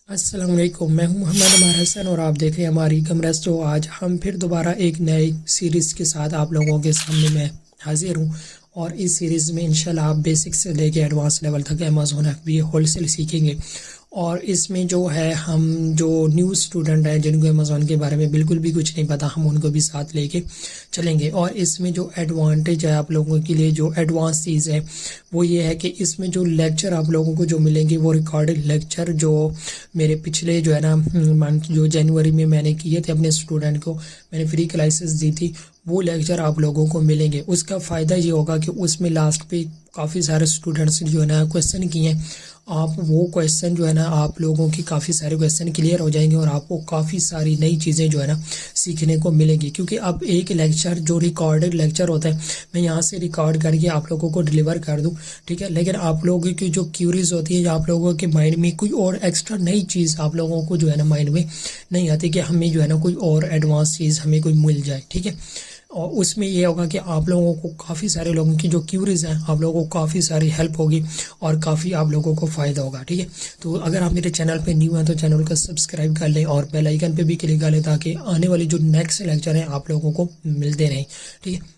अस्सलाम वालेकुम। मैं हूं मोहम्मद अमर हसन और आप देख रहे हैं हमारी कमरस। तो आज हम फिर दोबारा एक नई सीरीज़ के साथ आप लोगों के सामने मैं हाजिर हूं और इस सीरीज़ में इंशाल्लाह आप बेसिक से लेके एडवांस लेवल तक अमेज़न FBA होलसेल सीखेंगे। और इसमें जो है हम जो न्यू स्टूडेंट हैं जिनको अमेज़न के बारे में बिल्कुल भी कुछ नहीं पता, हम उनको भी साथ लेके चलेंगे। और इसमें जो एडवांटेज है आप लोगों के लिए, जो एडवांस चीज़ है वो ये है कि इसमें जो लेक्चर आप लोगों को जो मिलेंगे वो रिकॉर्डेड लेक्चर जो मेरे पिछले जो है ना मंथ जो जनवरी में मैंने किए थे अपने स्टूडेंट को, मैंने फ्री क्लासेस दी थी, वो लेक्चर आप लोगों को मिलेंगे। उसका फ़ायदा ये होगा कि उसमें लास्ट पे काफ़ी सारे स्टूडेंट्स जो है ना क्वेश्चन किए हैं, आप वो क्वेश्चन जो है ना आप लोगों की काफ़ी सारे क्वेश्चन क्लियर हो जाएंगे और आपको काफ़ी सारी नई चीज़ें जो है ना सीखने को मिलेंगी। क्योंकि अब एक लेक्चर जो रिकॉर्डेड लेक्चर होता है मैं यहाँ से रिकॉर्ड करके आप लोगों को डिलीवर कर दूँ, ठीक है, लेकिन आप लोगों की जो क्यूरीज होती है, आप लोगों के माइंड में कोई और एक्स्ट्रा नई चीज़ आप लोगों को जो है ना माइंड में नहीं आती कि हमें जो है ना कोई और एडवांस चीज़ हमें कोई मिल जाए, ठीक है। और उसमें ये होगा कि आप लोगों को काफ़ी सारे लोगों की जो क्यूरीज हैं आप लोगों को काफ़ी सारी हेल्प होगी और काफ़ी आप लोगों को फ़ायदा होगा, ठीक है। तो अगर आप मेरे चैनल पे न्यू हैं तो चैनल को सब्सक्राइब कर लें और बेल आइकन पे भी क्लिक कर लें ताकि आने वाली जो नेक्स्ट लेक्चर हैं आप लोगों को मिलते रहें, ठीक है।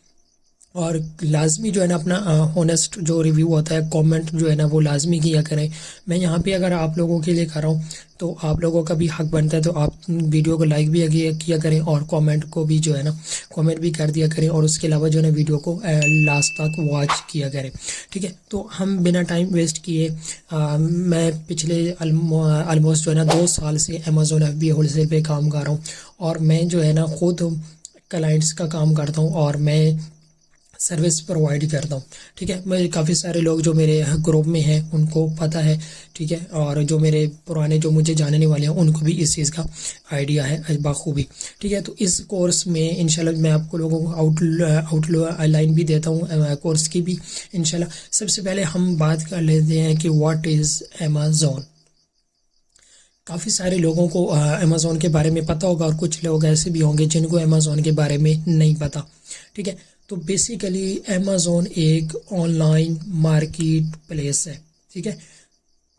और लाजमी जो है ना अपना होनेस्ट जो रिव्यू होता है, कमेंट जो है ना वो लाजमी किया करें। मैं यहाँ पे अगर आप लोगों के लिए कर रहा हूँ तो आप लोगों का भी हक बनता है, तो आप वीडियो को लाइक भी किया करें और कमेंट को भी जो है ना कमेंट भी कर दिया करें और उसके अलावा जो है ना वीडियो को लास्ट तक वॉच किया करें, ठीक है। तो हम बिना टाइम वेस्ट किए मैं पिछले ऑलमोस्ट जो है ना 2 साल से अमेज़न FBA होलसेल पे काम कर रहा हूँ और मैं जो है ना खुद क्लाइंट्स का काम करता हूँ और मैं सर्विस प्रोवाइड करता हूँ, ठीक है। मैं काफ़ी सारे लोग जो मेरे ग्रुप में हैं उनको पता है, ठीक है, और जो मेरे पुराने जो मुझे जानने वाले हैं उनको भी इस चीज़ का आइडिया है बाखूबी, ठीक है। तो इस कोर्स में इंशाल्लाह मैं आपको लोगों को आउटलाइन भी देता हूँ कोर्स की भी इंशाल्लाह। सबसे पहले हम बात कर लेते हैं कि व्हाट इज़ अमेज़न। काफ़ी सारे लोगों को अमेज़न के बारे में पता होगा और कुछ लोग ऐसे भी होंगे जिनको अमेज़न के बारे में नहीं पता, ठीक है। तो बेसिकली अमेज़न एक ऑनलाइन मार्केट प्लेस है, ठीक है।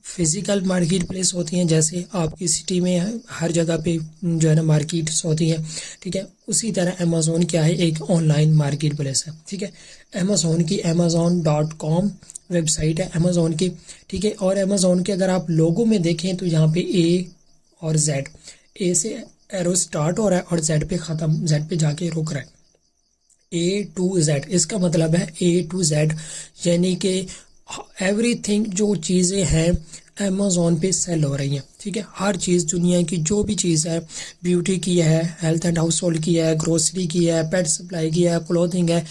फिज़िकल मार्केट प्लेस होती हैं जैसे आपकी सिटी में हर जगह पे जो है ना मार्केट्स होती हैं, ठीक है। उसी तरह अमेज़न क्या है, एक ऑनलाइन मार्केट प्लेस है, ठीक है। अमेज़न की amazon.com वेबसाइट है अमेज़न की, ठीक है। और अमेज़न के अगर आप लोगों में देखें तो यहाँ पे A और Z, A से एरो स्टार्ट हो रहा है और Z पे ख़त्म, Z पे जाके रुक रहा है। A to Z इसका मतलब है A to Z, यानी कि एवरीथिंग जो चीज़ें हैं अमेज़न पे सेल हो रही हैं, ठीक है। हर चीज़ दुनिया की जो भी चीज़ है, ब्यूटी की है, हेल्थ एंड हाउस होल्ड की है, ग्रोसरी की है, पेट सप्लाई की है, क्लोथिंग है,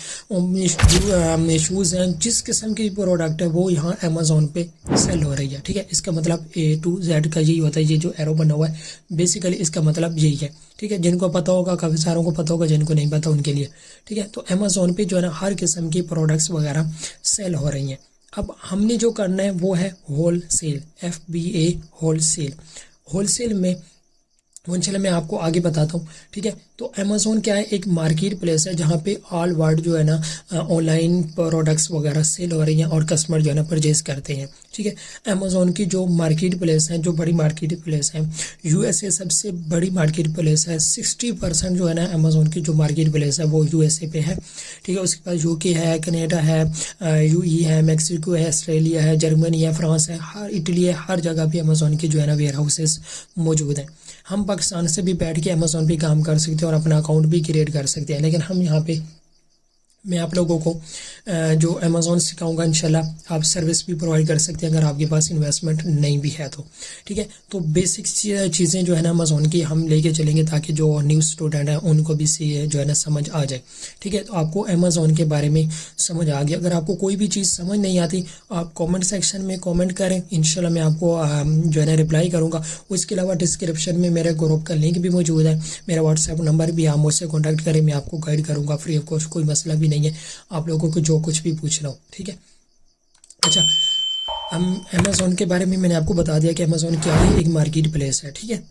शूज़ हैं, जिस किस्म की प्रोडक्ट है वो यहाँ अमेज़न पे सेल हो रही है, ठीक है। इसका मतलब A to Z का यही होता है, ये जो एरो बना हुआ है बेसिकली इसका मतलब यही है, ठीक है। जिनको पता होगा काफ़ी सारों को पता होगा, जिनको नहीं पता उनके लिए, ठीक है। तो अमेज़न पे जो है ना हर किस्म की प्रोडक्ट्स वगैरह सेल हो रही हैं। अब हमने जो करना है वो है wholesale, FBA wholesale. Wholesale में वो इंशाल्लाह मैं आपको आगे बताता हूँ, ठीक है। तो अमेज़न क्या है, एक मार्केट प्लेस है जहाँ पे ऑल वर्ल्ड जो है ना ऑनलाइन प्रोडक्ट्स वगैरह सेल हो रही हैं और कस्टमर जो है ना परचेज करते हैं, ठीक है। अमेज़न की जो मार्केट प्लेस है, जो बड़ी मार्केट प्लेस है, USA सबसे बड़ी मार्केट प्लेस है। 60% जो है ना अमेज़न की जो मार्केट प्लेस है वो USA पे है, ठीक है। उसके बाद UK है, कनाडा है, UAE है, मैक्सिको है, ऑस्ट्रेलिया है, जर्मनी है, फ्रांस है, हर इटली है, हर जगह पे अमेज़न की जो है ना वेयर हाउसेस मौजूद हैं। हम पाकिस्तान से भी बैठ के अमेज़न पे काम कर सकते हैं और अपना अकाउंट भी क्रिएट कर सकते हैं, लेकिन हम यहाँ पे मैं आप लोगों को जो अमेज़न सिखाऊंगा इंशाल्लाह आप सर्विस भी प्रोवाइड कर सकते हैं अगर आपके पास इन्वेस्टमेंट नहीं भी है तो, ठीक है। तो बेसिक चीज़ें जो है ना अमेज़न की हम लेके चलेंगे ताकि जो न्यू स्टूडेंट हैं उनको भी जो है ना समझ आ जाए, ठीक है। तो आपको अमेज़न के बारे में समझ आ गया। अगर आपको कोई भी चीज़ समझ नहीं आती आप कॉमेंट सेक्शन में कॉमेंट करें, इंशाल्लाह मैं आपको जो है ना रिप्लाई करूँगा। उसके अलावा डिस्क्रिप्शन में मेरे ग्रुप का लिंक भी मौजूद है, मेरा व्हाट्सएप नंबर भी, आप मुझसे कॉन्टैक्ट करें, मैं आपको गाइड करूँगा फ्री ऑफ कॉस्ट, कोई मसला भी नहीं है आप लोगों को जो कुछ भी पूछना हो, ठीक है। अच्छा, हम अमेज़न के बारे में मैंने आपको बता दिया कि अमेज़न क्या है, एक मार्केट प्लेस है, ठीक है।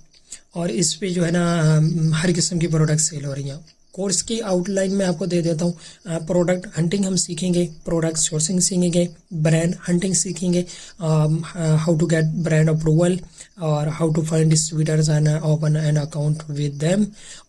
और इस पे जो है ना हर किस्म की प्रोडक्ट सेल हो रही हैं। कोर्स की आउटलाइन में आपको दे देता हूँ। प्रोडक्ट हंटिंग हम सीखेंगे, प्रोडक्ट सोर्सिंग सीखेंगे, ब्रांड हंटिंग सीखेंगे, how to get brand approval, और how to find distributors and open an account with them,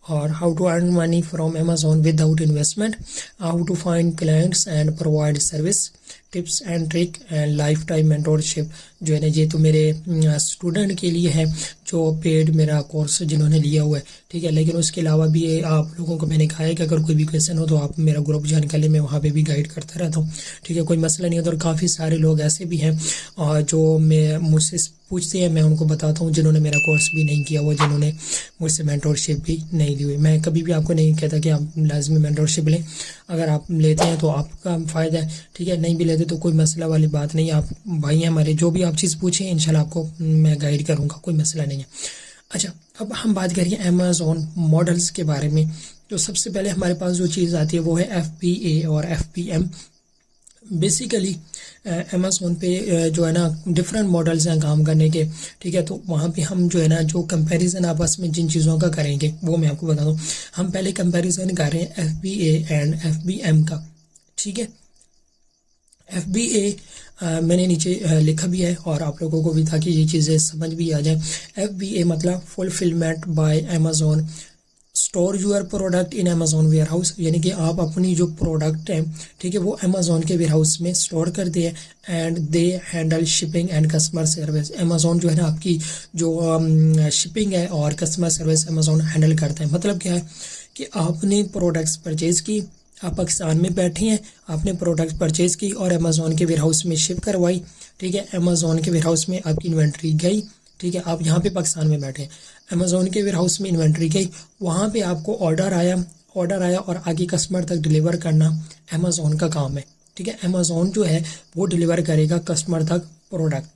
और how to earn money from Amazon without investment, how to find clients and provide service, tips and trick and life time mentorship. जो है ना ये तो मेरे student के लिए है जो पेड मेरा कोर्स जिन्होंने लिया हुआ है, ठीक है। लेकिन उसके अलावा भी आप लोगों को मैंने कहा है कि अगर कोई भी क्वेश्चन हो तो आप मेरा ग्रुप ज्वाइन कर लें, मैं वहाँ पे भी गाइड करता रहता हूँ, ठीक है, कोई मसला नहीं होता। और काफ़ी सारे लोग ऐसे भी हैं जो मैं मुझसे पूछते हैं, मैं उनको बताता हूँ जिन्होंने मेरा कोर्स भी नहीं किया हुआ, जिन्होंने मुझसे मेंटोरशिप भी नहीं ली हुई। मैं कभी भी आपको नहीं कहता कि आप लाजमी मेंटोरशिप लें, अगर आप लेते हैं तो आपका फ़ायदा है, ठीक है, नहीं भी लेते तो कोई मसला वाली बात नहीं है। आप भाई हैं हमारे, जो भी आप चीज़ पूछें इंशाल्लाह आपको मैं गाइड करूँगा, कोई मसला नहीं है। अच्छा, अब हम बात करिए अमेज़ॉन मॉडल्स के बारे में। तो सबसे पहले हमारे पास जो चीज़ आती है वो है FBA और FBM। बेसिकली अमेज़ॉन पे जो है ना डिफरेंट मॉडल्स हैं काम करने के, ठीक है। तो वहाँ पे हम जो है ना जो कंपैरिजन आपस में जिन चीज़ों का करेंगे वो मैं आपको बता दूँ। हम पहले कंपैरिजन कर रहे हैं FBA एंड FBM का, ठीक है। FBA मैंने नीचे लिखा भी है और आप लोगों को भी, ताकि ये चीज़ें समझ भी आ जाए। FBA मतलब fulfilment by Amazon, store your product in Amazon warehouse, यानी कि आप अपनी जो प्रोडक्ट हैं, ठीक है, वो अमेज़ॉन के वेयर हाउस में स्टोर करते हैं। And they handle shipping and customer service, Amazon जो है ना आपकी जो शिपिंग है और कस्टमर सर्विस अमेज़ॉन हैंडल करता है। मतलब क्या है कि आपने प्रोडक्ट्स परचेज़ की, आप पाकिस्तान में बैठे हैं, आपने प्रोडक्ट परचेज़ की और अमेज़ॉन के वेयर हाउस में शिप करवाई, ठीक है। अमेज़ॉन के वेयर हाउस में आपकी इन्वेंट्री गई, ठीक है, आप यहाँ पे पाकिस्तान में बैठे हैं, अमेज़ॉन के वेयर हाउस में इन्वेंट्री गई, वहाँ पे आपको ऑर्डर आया और आगे कस्टमर तक डिलीवर करना अमेज़ॉन का काम है, ठीक है। अमेज़ॉन जो है वो डिलीवर करेगा कस्टमर तक प्रोडक्ट।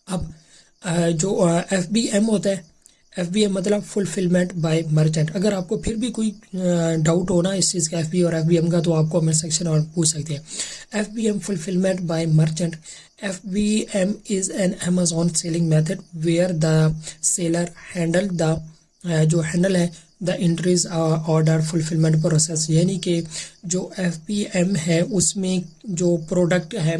अब जो FBM होता है, FBM मतलब फुलफिलमेंट बाय मर्चेंट। अगर आपको फिर भी कोई डाउट हो ना इस चीज़ का FBA और FBM का, तो आपको कमेंट सेक्शन और पूछ सकते हैं। FBM fulfilment bye merchant, FBM is an Amazon selling method where the seller handle the जो हैंडल है the entries order fulfilment process, यानी कि जो FBM है उसमें जो प्रोडक्ट है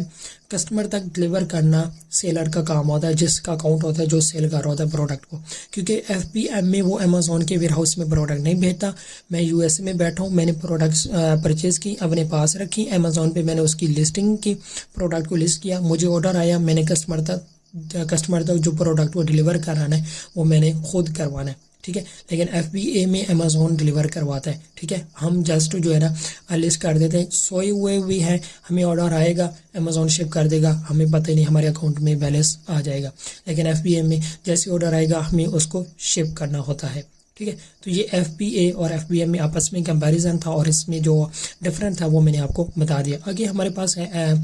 कस्टमर तक डिलीवर करना सेलर का काम होता है, जिसका अकाउंट होता है जो सेल कर रहा होता है प्रोडक्ट को। क्योंकि FBM में वो अमेज़ॉन के वेयर हाउस में प्रोडक्ट नहीं भेजता। मैं USA में बैठा हूँ, मैंने प्रोडक्ट्स परचेज़ की, अपने पास रखी, अमेज़ॉन पे मैंने उसकी लिस्टिंग की, प्रोडक्ट को लिस्ट किया, मुझे ऑर्डर आया, मैंने कस्टमर तक जो प्रोडक्ट को डिलीवर कराना है वो मैंने खुद करवाना है, ठीक है। लेकिन FBA में अमेज़ॉन डिलीवर करवाता है, ठीक है। हम जस्ट जो है ना लिस्ट कर देते हैं, सोए हुए भी हैं, हमें ऑर्डर आएगा, अमेज़ॉन शिप कर देगा, हमें पता ही नहीं, हमारे अकाउंट में बैलेंस आ जाएगा। लेकिन FBA में जैसे ऑर्डर आएगा हमें उसको शिप करना होता है, ठीक है। तो ये FBA और FBM में आपस में कंपैरिजन था और इसमें जो डिफरेंट था वो मैंने आपको बता दिया। आगे हमारे पास है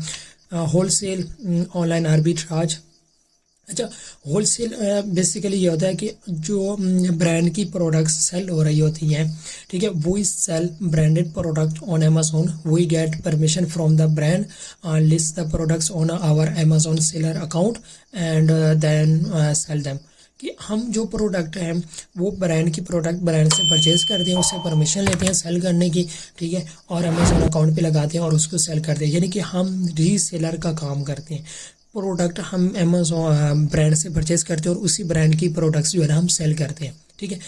होलसेल ऑनलाइन आर्बिट्राज। अच्छा, होलसेल बेसिकली ये होता है कि जो ब्रांड की प्रोडक्ट्स सेल हो रही होती हैं, ठीक है, वो sell branded product on Amazon, we get permission from the brand, list the products on our Amazon seller account and then sell them. कि हम जो प्रोडक्ट हैं वो ब्रांड की प्रोडक्ट ब्रांड से परचेज करते हैं, उससे परमिशन लेते हैं सेल करने की, ठीक है, और अमेज़ॉन अकाउंट पे लगाते हैं और उसको सेल करते हैं, यानी कि हम रीसेलर का काम करते हैं। प्रोडक्ट हम अमेज़ॉन ब्रांड से परचेज करते हैं और उसी ब्रांड की प्रोडक्ट्स जो है ना हम सेल करते हैं, ठीक है।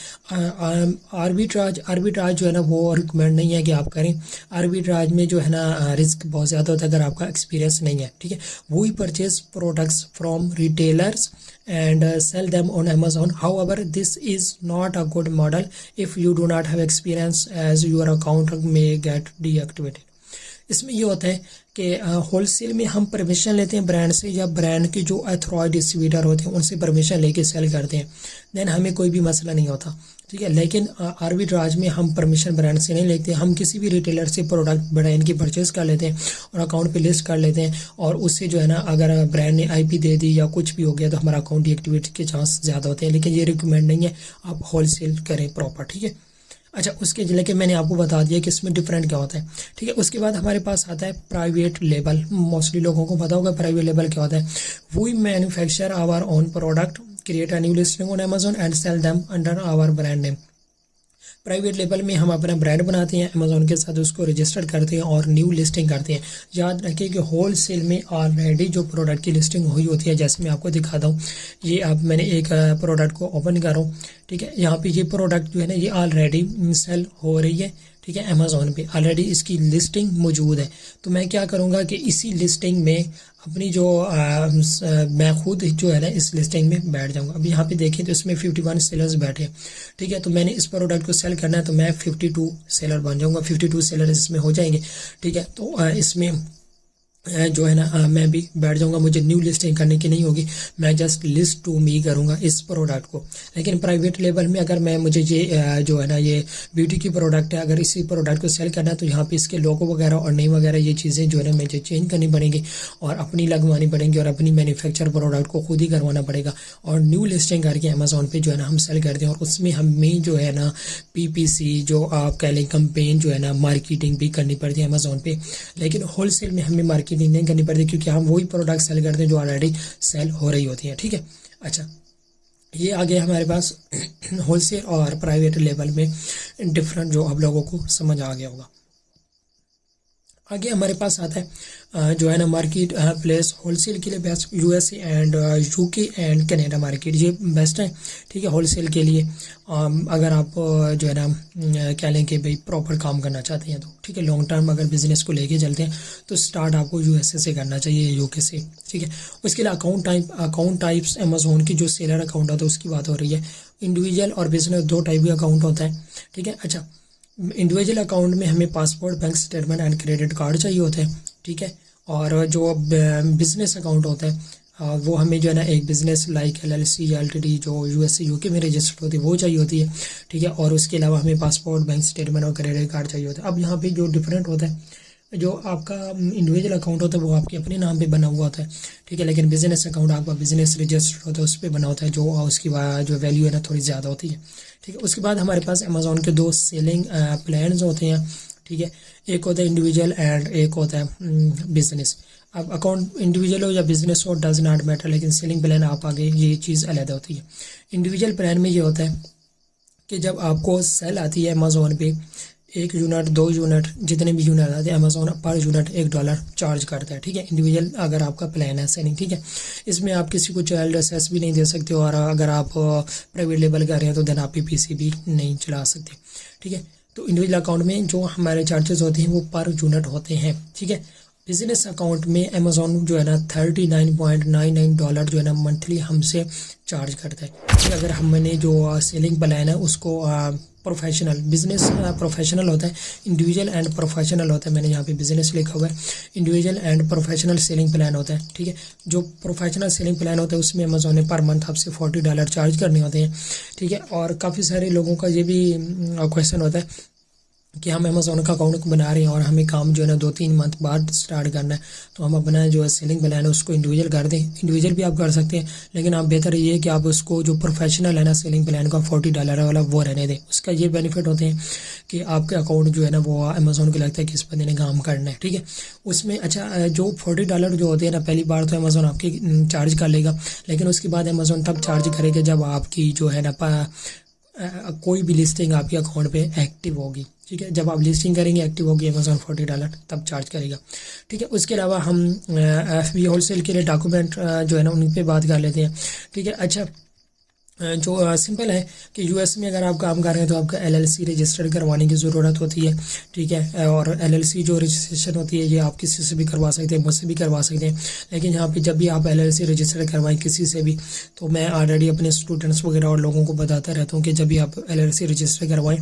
आर्बिट्राज जो है ना वो रिकमेंड नहीं है कि आप करें। आर्बिट्राज में जो है ना रिस्क बहुत ज़्यादा होता है अगर आपका एक्सपीरियंस नहीं है, ठीक है। We purchase products from retailers and sell them on Amazon. However, this is not a good model if you do not have experience, as your account may get deactivated. इसमें ये होता है कि होलसेल में हम परमिशन लेते हैं brand से, या ब्रांड के जो अथॉराइज्ड डिस्ट्रीब्यूटर होते हैं उनसे परमिशन लेके सेल करते हैं, देन हमें कोई भी मसला नहीं होता, ठीक है। लेकिन आर्बिट्राज में हम परमिशन ब्रांड से नहीं लेते, हम किसी भी रिटेलर से प्रोडक्ट ब्रांड की परचेज कर लेते हैं और अकाउंट पे लिस्ट कर लेते हैं, और उससे जो है ना अगर ब्रांड ने IP दे दी या कुछ भी हो गया तो हमारा अकाउंट डीएक्टिवेट के चांस ज़्यादा होते हैं। लेकिन ये रिकमेंड नहीं है, आप होलसेल करें प्रॉपर, ठीक है। अच्छा, उसके लेके मैंने आपको बता दिया कि इसमें डिफरेंट क्या होता है, ठीक है। उसके बाद हमारे पास आता है प्राइवेट लेबल। मोस्टली लोगों को पता होगा प्राइवेट लेबल क्या होता है। We manufacture our own product, create a new listing on Amazon and sell them under our brand name. Private level में हम अपना ब्रांड बनाते हैं अमेज़ॉन के साथ, उसको रजिस्टर करते हैं और न्यू लिस्टिंग करते हैं। याद रखें कि होल सेल में ऑलरेडी जो प्रोडक्ट की लिस्टिंग हुई होती है, जैसे मैं आपको दिखाता हूँ, ये अब मैंने एक प्रोडक्ट को ओपन कर रहा हूँ, ठीक है। यहाँ पे ये प्रोडक्ट जो है ना ये ऑलरेडी सेल हो रही है, ठीक है। अमेज़ॉन पे ऑलरेडी इसकी लिस्टिंग मौजूद है। तो मैं क्या करूँगा कि इसी लिस्टिंग में अपनी जो मैं खुद जो है ना इस लिस्टिंग में बैठ जाऊँगा। अब यहाँ पे देखें तो इसमें 51 सेलर्स बैठे हैं, ठीक है। तो मैंने इस प्रोडक्ट को सेल करना है तो मैं 52 सेलर बन जाऊँगा, 52 सेलर इसमें हो जाएंगे, ठीक है। तो इसमें जो है ना मैं भी बैठ जाऊंगा, मुझे न्यू लिस्टिंग करने की नहीं होगी, मैं जस्ट लिस्ट टू मी करूंगा इस प्रोडक्ट को। लेकिन प्राइवेट लेवल में अगर मुझे ये जो है ना ये ब्यूटी की प्रोडक्ट है, अगर इसी प्रोडक्ट को सेल करना है तो यहाँ पे इसके लोगो वगैरह और नेम वगैरह ये चीज़ें जो है ना मुझे चेंज करनी पड़ेंगी और अपनी लगवानी पड़ेंगी और अपनी मैन्युफैक्चर प्रोडक्ट को खुद ही करवाना पड़ेगा और न्यू लिस्टिंग करके अमेज़ॉन पे जो है ना हम सेल करते हैं। और उसमें हमें जो है ना PPC जो आप कह लें कंपेन जो है ना मार्केटिंग भी करनी पड़ती है अमेज़ॉन पे। लेकिन होलसेल में हमें मार्केटिंग नहीं करनी पड़ती क्योंकि हम वही प्रोडक्ट सेल करते हैं जो ऑलरेडी सेल हो रही होती है, ठीक है। अच्छा, ये आ गया हमारे पास होलसेल और प्राइवेट लेवल में डिफरेंट जो आप लोगों को समझ आ गया होगा। आगे हमारे पास आता है जो है ना मार्केट प्लेस होलसेल के लिए best USA and UK and Canada market, ये बेस्ट है, ठीक है, होलसेल के लिए। अगर आप जो है ना कह लें कि भाई प्रॉपर काम करना चाहते हैं तो, ठीक है, लॉन्ग टर्म अगर बिजनेस को लेके चलते हैं तो स्टार्ट आपको USA से करना चाहिए, UK से, ठीक है। उसके लिए अकाउंट टाइप्स अमेज़ॉन की जो सेलर अकाउंट होता है उसकी बात हो रही है। इंडिविजुअल और बिजनेस दो टाइप का अकाउंट होता है, ठीक है। अच्छा, इंडिविजुअल अकाउंट में हमें passport, bank statement and credit card चाहिए होते हैं, ठीक है। और जो बिजनेस अकाउंट होता है वो हमें जो है ना एक बिज़नेस लाइक LLC LTD जो USA UK में रजिस्टर्ड होती है वो चाहिए होती है, ठीक है। और उसके अलावा हमें पासपोर्ट, बैंक स्टेटमेंट और क्रेडिट कार्ड चाहिए होता है। अब यहाँ पे जो डिफरेंट होता है, जो आपका इंडिविजुअल अकाउंट होता है वो आपके अपने नाम पे बना हुआ होता है, ठीक है। लेकिन बिजनेस अकाउंट आपका बिजनेस रजिस्टर्ड होता है उस पर बना होता है, जो उसकी जो वैल्यू है ना थोड़ी ज़्यादा होती है, ठीक है। उसके बाद हमारे पास अमेज़ॉन के दो सेलिंग प्लान्स होते हैं, ठीक है। एक होता है इंडिविजुअल एंड एक होता है बिजनेस। अब अकाउंट इंडिविजुअल हो या बिजनेस हो डज नॉट मैटर, लेकिन सेलिंग प्लान आप आगे ये चीज़ अलग होती है। इंडिविजुअल प्लान में ये होता है कि जब आपको सेल आती है अमेज़ॉन पे 1 यूनिट 2 यूनिट जितने भी यूनिट आते हैं अमेज़ॉन पर यूनिट $1 चार्ज करता है, ठीक है। इंडिविजुअल अगर आपका प्लान है सेलिंग, ठीक है। इसमें आप किसी को चाइल्ड एक्सेस भी नहीं दे सकते और अगर आप प्राइवेट लेवल कर रहे हैं तो देन आप PPC भी नहीं चला सकते, ठीक है। तो इंडिविजुअल अकाउंट में जो हमारे चार्जेस होते हैं वो पर यूनिट होते हैं, ठीक है। बिजनेस अकाउंट में अमेज़ॉन जो है ना $39.99 जो है ना मंथली हमसे चार्ज करता है। अगर हमने जो सेलिंग प्लान है उसको प्रोफेशनल बिजनेस प्रोफेशनल होता है, इंडिविजुअल एंड प्रोफेशनल होता है, मैंने यहाँ पे बिजनेस लिखा हुआ है, individual and professional selling plan होता है, ठीक है। जो प्रोफेशनल सेलिंग प्लान होता है उसमें अमेज़ॉन ने पर मंथ आपसे $40 चार्ज करने होते हैं, ठीक है। और काफ़ी सारे लोगों का ये भी क्वेश्चन होता है कि हम अमेज़ॉन का अकाउंट बना रहे हैं और हमें काम जो है ना 2-3 मंथ बाद स्टार्ट करना है, तो हम अपना जो है सेलिंग प्लान है उसको इंडिविजुअल कर दें। इंडिविजुअल भी आप कर सकते हैं, लेकिन आप बेहतर ये है कि आप उसको जो प्रोफेशनल है ना सेलिंग प्लान का $40 वाला वो रहने दें। उसका ये बेनिफिट होते हैं कि आपके अकाउंट जो है ना वो अमेज़ॉन को लगता है कि इस बंदे ने काम करना है, ठीक है। उसमें अच्छा जो $40 जो होते हैं ना पहली बार तो अमेज़ॉन आपके चार्ज कर लेगा, लेकिन उसके बाद अमेज़ॉन तब चार्ज करेगा जब आपकी जो है ना कोई भी लिस्टिंग आपके अकाउंट पे एक्टिव होगी, ठीक है। जब आप लिस्टिंग करेंगे एक्टिव होगी अमेज़ॉन $40 तब चार्ज करेगा, ठीक है। उसके अलावा हम FB होलसेल के लिए डॉक्यूमेंट जो है ना उन पे बात कर लेते हैं, ठीक है। अच्छा, जो सिंपल है कि US में अगर आप काम कर रहे हैं तो आपका LLC रजिस्टर करवाने की ज़रूरत होती है, ठीक है। और LLC जो रजिस्ट्रेशन होती है ये आप किसी से भी करवा सकते हैं, मुझसे भी करवा सकते हैं। लेकिन यहाँ पे जब भी आप LLC रजिस्टर करवाएं किसी से भी, तो मैं ऑलरेडी अपने स्टूडेंट्स वगैरह और लोगों को बताता रहता हूँ कि जब भी आप LLC रजिस्टर करवाएं,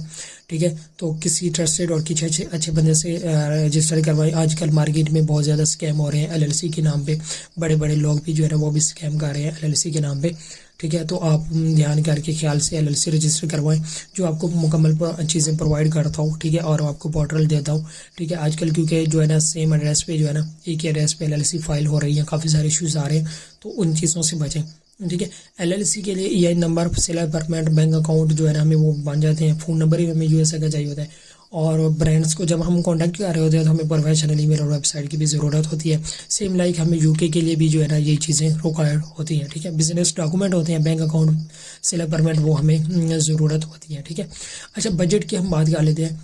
ठीक है, तो किसी ट्रस्टेड और किसी अच्छे बंदे से रजिस्टर करवाएं। आजकल मार्केट में बहुत ज़्यादा स्कैम हो रहे हैं LLC के नाम पे, बड़े बड़े लोग भी जो है ना वो भी स्कैम कर रहे हैं LLC के नाम पे, ठीक है। तो आप ध्यान करके ख्याल से LLC रजिस्टर करवाएं जो आपको मुकम्मल चीज़ें प्रोवाइड करता हूँ, ठीक है, और आपको पोर्टल देता हूँ, ठीक है। आजकल क्योंकि जो है ना सेम एड्रेस पे जो है ना एक ही एड्रेस पे LLC फाइल हो रही है, काफ़ी सारे इश्यूज़ आ रहे हैं, तो उन चीज़ों से बचें, ठीक है। LLC के लिए EIN number, seller permit, bank account जो है ना हमें वो बन जाते हैं। फ़ोन नंबर ही हमें USA का चाहिए होता है और ब्रांड्स को जब हम कॉन्टैक्ट कर रहे होते हैं तो हमें प्रोफेशनल ईमेल और वेबसाइट की भी ज़रूरत होती है। सेम लाइक हमें यूके के लिए भी जो है ना ये चीज़ें रिक्वायर्ड होती हैं, ठीक है। बिजनेस डॉक्यूमेंट होते हैं, बैंक अकाउंट, सेलर परमिट, वो हमें ज़रूरत होती है, ठीक है। अच्छा, बजट की हम बात कर लेते हैं।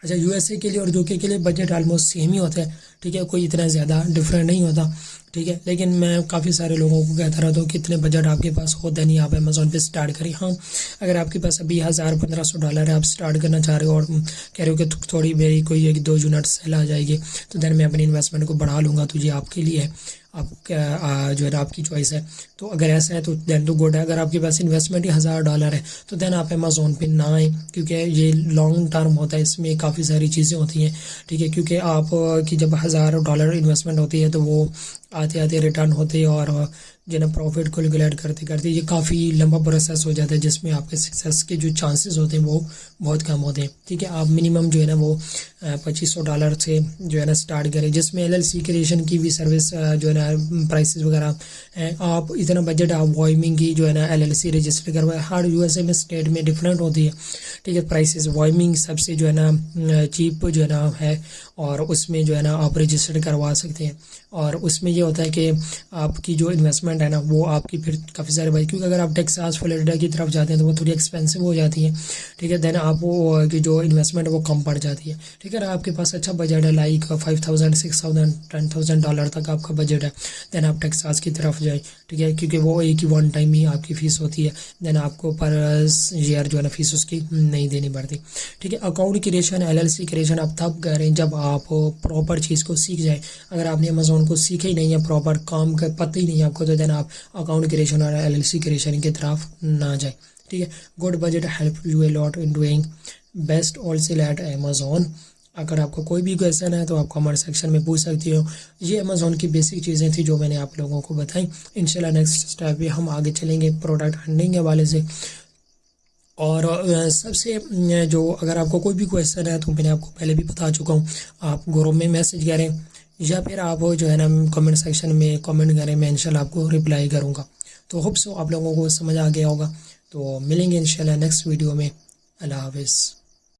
अच्छा, यूएसए के लिए और यूके के लिए बजट ऑलमोस्ट सेम ही होता है, ठीक है, कोई इतना ज़्यादा डिफरेंट नहीं होता, ठीक है। लेकिन मैं काफ़ी सारे लोगों को कहता रहता हूँ कि इतने बजट आपके पास हो देन ही आप अमेज़ॉन पे स्टार्ट करें। हाँ, अगर आपके पास अभी $1000-1500 है, आप स्टार्ट करना चाह रहे हो और कह रहे हो कि थोड़ी मेरी कोई 1-2 यूनिट सेल आ जाएगी तो देन मैं अपनी इन्वेस्टमेंट को बढ़ा लूँगा, तो ये आपके लिए है, आप जो है ना आपकी चॉइस है। तो अगर ऐसा है तो देन तो गुड है। अगर आपके पास इन्वेस्टमेंट ही $1000 है तो देन आप अमेज़ॉन पे ना आए, क्योंकि ये लॉन्ग टर्म होता है, इसमें काफ़ी सारी चीज़ें होती हैं, ठीक है। क्योंकि आप की जब $1000 इन्वेस्टमेंट होती है तो वो आते आते रिटर्न होते हैं और जो है ना प्रॉफिट कैलकुलेट करते करते ये काफ़ी लंबा प्रोसेस हो जाता है, जिसमें आपके सक्सेस के जो चांसेस होते हैं वो बहुत कम होते हैं, ठीक है। आप मिनिमम जो है ना वो $2500 से जो है ना स्टार्ट करें, जिसमें LLC क्रिएशन की भी सर्विस जो है ना प्राइसेस वगैरह हैं। आप इतना बजट आप वॉइमिंग की जो है ना LLC रजिस्टर करवाए, हर यूएसए में स्टेट में डिफरेंट होती है, ठीक है, प्राइसेस। वॉइमिंग सबसे जो है ना चीप जो है ना है और उसमें जो है ना आप रजिस्टर करवा सकते हैं। और उसमें ये होता है कि आपकी जो इन्वेस्टमेंट है ना वो आपकी फिर काफ़ी सारे भाई, क्योंकि अगर आप टेक्सास फ्लोरिडा की तरफ जाते हैं तो वो थोड़ी एक्सपेंसिव हो जाती है, ठीक है। देन आप वो की जो इन्वेस्टमेंट है वो कम पड़ जाती है, ठीक है। अगर आपके पास अच्छा बजट है लाइक $5000, $6000, $10,000 तक आपका बजट है, देन आप टेक्सास की तरफ जाए, ठीक है, क्योंकि वो एक ही वन टाइम ही आपकी फ़ीस होती है, देन आपको पर ईयर जो है ना फीस उसकी नहीं देनी पड़ती, ठीक है। अकाउंट क्रिएशन, LLC क्रिएशन आप तब करें जब आप प्रॉपर चीज़ को सीख जाएं। अगर आपने अमेज़ॉन को सीखा ही नहीं है, प्रॉपर काम का पता ही नहीं है आपको, तो देन आप अकाउंट क्रिएशन और LLC क्रिएशन की तरफ ना जाए, ठीक है। Good budget help U a lot in doing best also eight Amazon. अगर आपको कोई भी क्वेश्चन है तो आप कमेंट सेक्शन में पूछ सकती हो। ये अमेज़ॉन की बेसिक चीज़ें थी जो मैंने आप लोगों को बताई। इंशाल्लाह नेक्स्ट स्टेप पे हम आगे चलेंगे प्रोडक्ट हंटिंग के हवाले से। और सबसे जो अगर आपको कोई भी क्वेश्चन है तो मैंने आपको पहले भी बता चुका हूँ, आप ग्रुप में मैसेज करें या फिर आप जो है ना कमेंट सेक्शन में कमेंट करें, मैं इंशाल्लाह आपको रिप्लाई करूँगा। तो होप सो आप लोगों को समझ आ गया होगा। तो मिलेंगे इंशाल्लाह नेक्स्ट वीडियो में। अल्लाह हाफिज़।